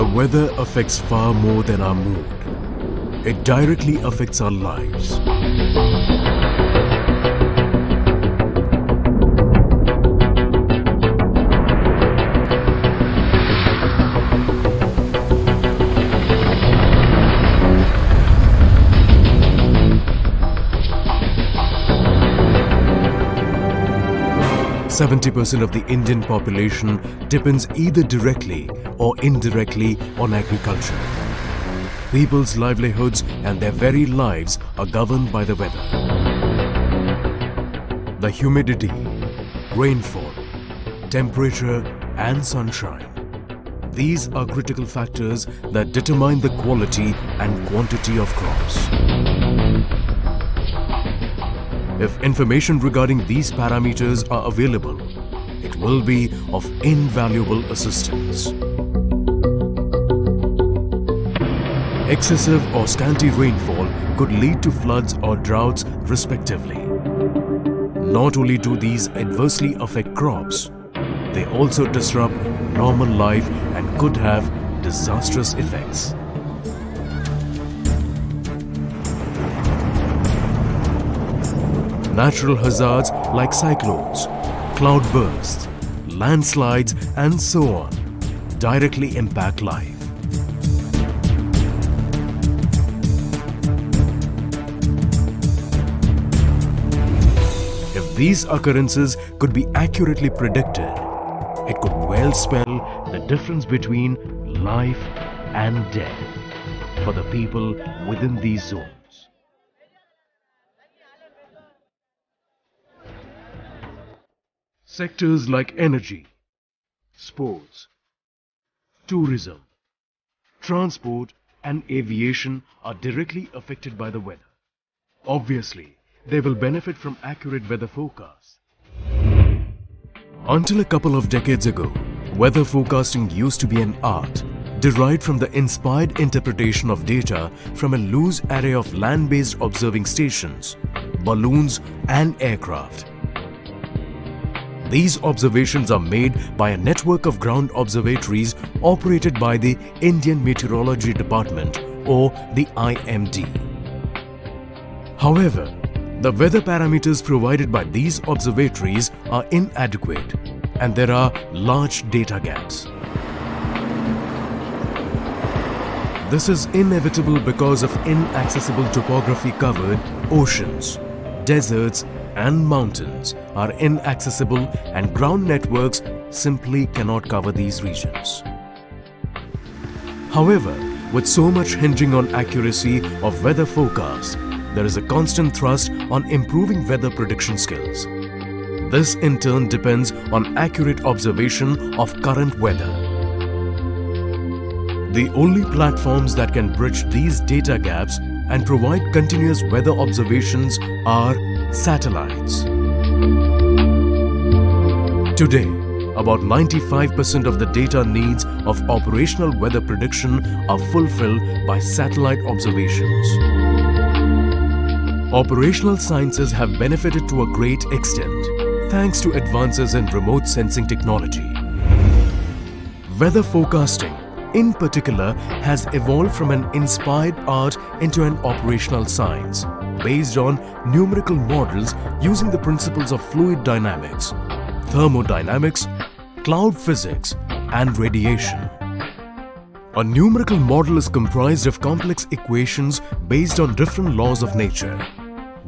The weather affects far more than our mood. It directly affects our lives. %70 of the Indian population depends either directly or indirectly on agriculture. People's livelihoods and their very lives are governed by the weather. The humidity, rainfall, temperature and sunshine. These are critical factors that determine the quality and quantity of crops. If information regarding these parameters are available, it will be of invaluable assistance. Excessive or scanty rainfall could lead to floods or droughts respectively. Not only do these adversely affect crops, they also disrupt normal life and could have disastrous effects. Natural hazards like cyclones, cloud bursts, landslides and so on directly impact life. If these occurrences could be accurately predicted, it could well spell the difference between life and death for the people within these zones. Sectors like energy, sports, tourism, transport and aviation are directly affected by the weather. Obviously, they will benefit from accurate weather forecasts. Until a couple of decades ago, weather forecasting used to be an art derived from the inspired interpretation of data from a loose array of land-based observing stations, balloons and aircraft. These observations are made by a network of ground observatories operated by the Indian Meteorological Department or the IMD. However, the weather parameters provided by these observatories are inadequate and there are large data gaps. This is inevitable because of inaccessible topography covered oceans, deserts and mountains are inaccessible and ground networks simply cannot cover these regions. However, with so much hinging on accuracy of weather forecasts, there is a constant thrust on improving weather prediction skills. This in turn depends on accurate observation of current weather. The only platforms that can bridge these data gaps and provide continuous weather observations are satellites. Today, about 95% of the data needs of operational weather prediction are fulfilled by satellite observations. Operational sciences have benefited to a great extent thanks to advances in remote sensing technology. Weather forecasting, in particular, has evolved from an inspired art into an operational science based on numerical models using the principles of fluid dynamics, thermodynamics, cloud physics, and radiation. A numerical model is comprised of complex equations based on different laws of nature.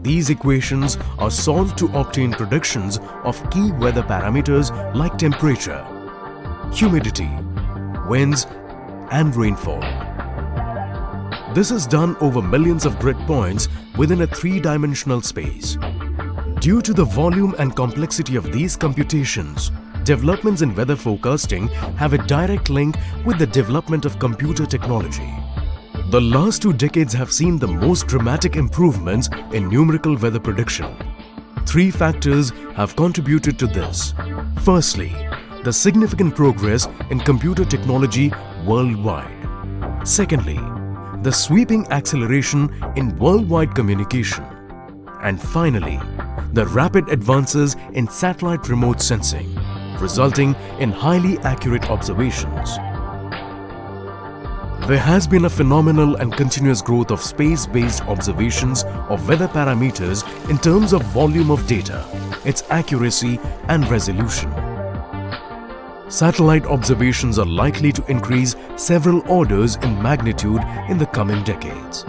These equations are solved to obtain predictions of key weather parameters like temperature, humidity, winds, and rainfall. This is done over millions of grid points within a three-dimensional space. Due to the volume and complexity of these computations, developments in weather forecasting have a direct link with the development of computer technology. The last 2 decades have seen the most dramatic improvements in numerical weather prediction. 3 factors have contributed to this. Firstly, the significant progress in computer technology worldwide. Secondly, the sweeping acceleration in worldwide communication. And finally, the rapid advances in satellite remote sensing, resulting in highly accurate observations. There has been a phenomenal and continuous growth of space-based observations of weather parameters in terms of volume of data, its accuracy and resolution. Satellite observations are likely to increase several orders in magnitude in the coming decades.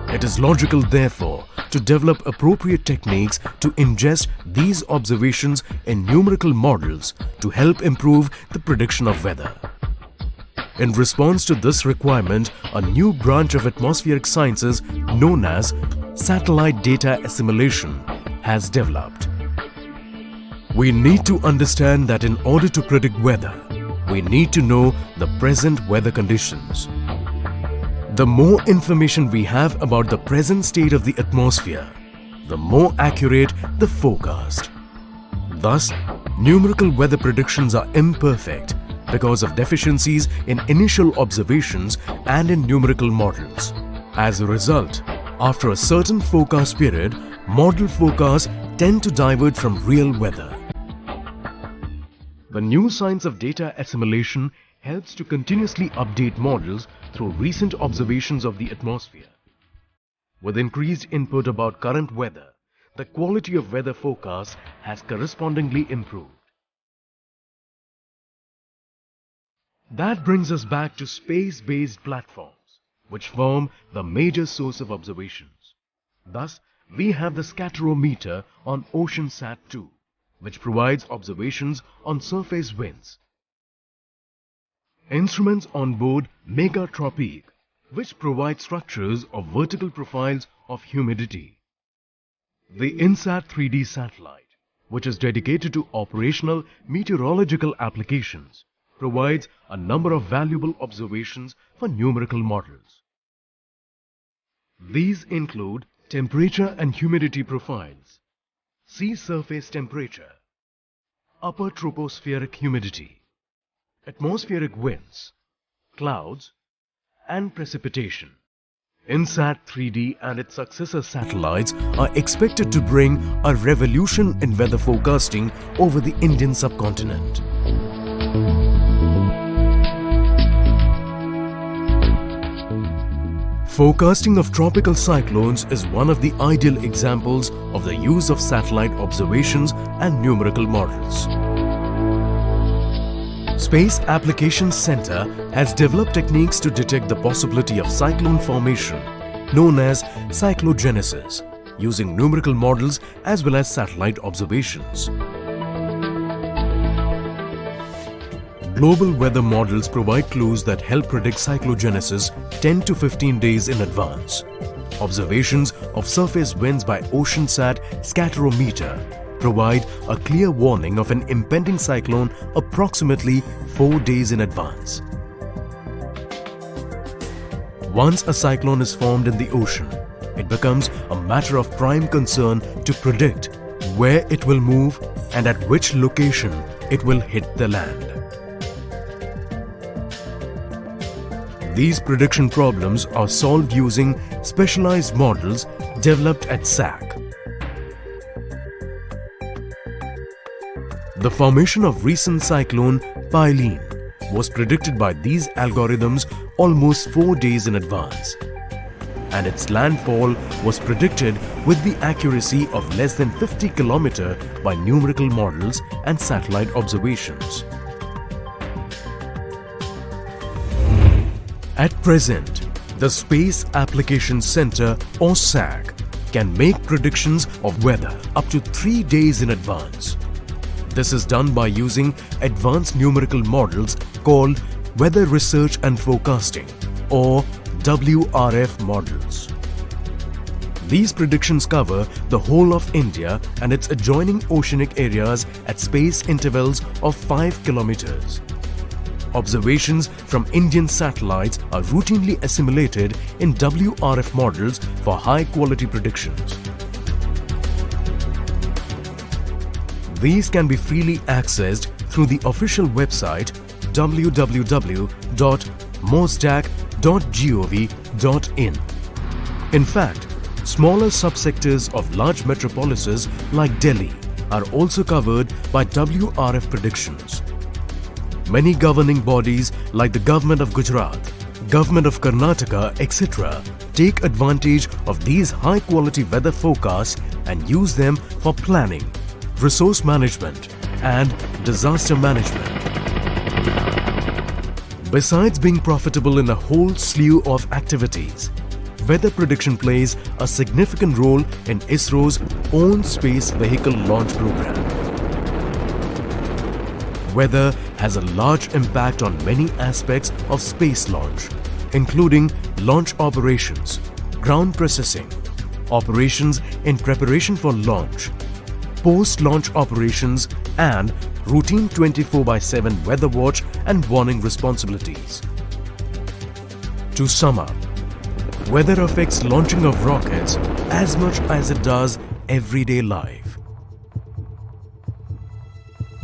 It is logical, therefore, to develop appropriate techniques to ingest these observations in numerical models to help improve the prediction of weather. In response to this requirement, a new branch of atmospheric sciences known as satellite data assimilation has developed. We need to understand that in order to predict weather, we need to know the present weather conditions. The more information we have about the present state of the atmosphere, the more accurate the forecast. Thus, numerical weather predictions are imperfect because of deficiencies in initial observations and in numerical models. As a result, after a certain forecast period, model forecasts tend to divert from real weather. The new science of data assimilation helps to continuously update models through recent observations of the atmosphere. With increased input about current weather, the quality of weather forecasts has correspondingly improved. That brings us back to space-based platforms, which form the major source of observations. Thus, we have the scatterometer on OceanSat-2, which provides observations on surface winds. Instruments on board Megatropique, which provide structures of vertical profiles of humidity. The INSAT 3D satellite, which is dedicated to operational meteorological applications, provides a number of valuable observations for numerical models. These include temperature and humidity profiles, sea surface temperature, upper tropospheric humidity, atmospheric winds, clouds, and precipitation. INSAT 3D and its successor satellites are expected to bring a revolution in weather forecasting over the Indian subcontinent. Forecasting of tropical cyclones is one of the ideal examples of the use of satellite observations and numerical models. Space Applications Center has developed techniques to detect the possibility of cyclone formation, known as cyclogenesis, using numerical models as well as satellite observations. Global weather models provide clues that help predict cyclogenesis 10 to 15 days in advance. Observations of surface winds by OceanSat scatterometer provide a clear warning of an impending cyclone approximately 4 days in advance. Once a cyclone is formed in the ocean, it becomes a matter of prime concern to predict where it will move and at which location it will hit the land. These prediction problems are solved using specialized models developed at SAC. The formation of recent cyclone Pylene was predicted by these algorithms almost 4 days in advance, and its landfall was predicted with the accuracy of less than 50 km by numerical models and satellite observations. At present, the Space Applications Center or SAC can make predictions of weather up to 3 days in advance. This is done by using advanced numerical models called Weather Research and Forecasting or WRF models. These predictions cover the whole of India and its adjoining oceanic areas at space intervals of 5 kilometers. Observations from Indian satellites are routinely assimilated in WRF models for high-quality predictions. These can be freely accessed through the official website www.mosdac.gov.in. In fact, smaller subsectors of large metropolises like Delhi are also covered by WRF predictions. Many governing bodies like the Government of Gujarat, Government of Karnataka, etc. take advantage of these high-quality weather forecasts and use them for planning, resource management and disaster management. Besides being profitable in a whole slew of activities, weather prediction plays a significant role in ISRO's own space vehicle launch program. Weather has a large impact on many aspects of space launch, including launch operations, ground processing, operations in preparation for launch, post-launch operations, and routine 24/7 weather watch and warning responsibilities. To sum up, weather affects launching of rockets as much as it does everyday life.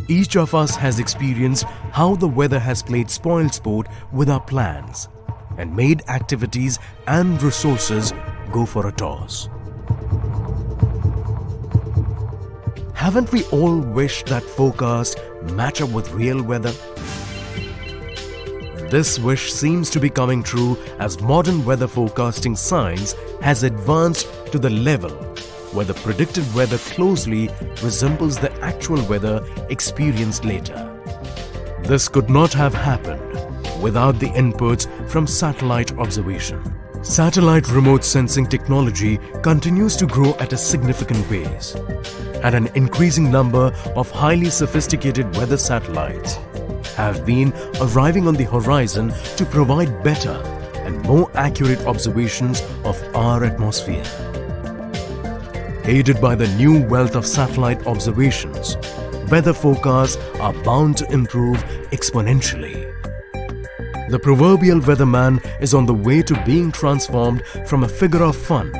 Each of us has experienced how the weather has played spoilsport with our plans and made activities and resources go for a toss. Haven't we all wished that forecasts match up with real weather? This wish seems to be coming true as modern weather forecasting science has advanced to the level where the predicted weather closely resembles the actual weather experienced later. This could not have happened without the inputs from satellite observation. Satellite remote sensing technology continues to grow at a significant pace, and an increasing number of highly sophisticated weather satellites have been arriving on the horizon to provide better and more accurate observations of our atmosphere. Aided by the new wealth of satellite observations, weather forecasts are bound to improve exponentially. The proverbial weatherman is on the way to being transformed from a figure of fun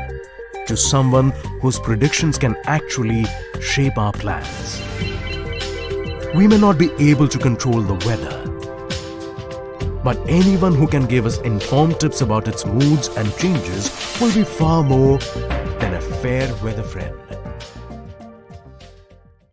to someone whose predictions can actually shape our plans. We may not be able to control the weather, but anyone who can give us informed tips about its moods and changes will be far more than a fair weather friend.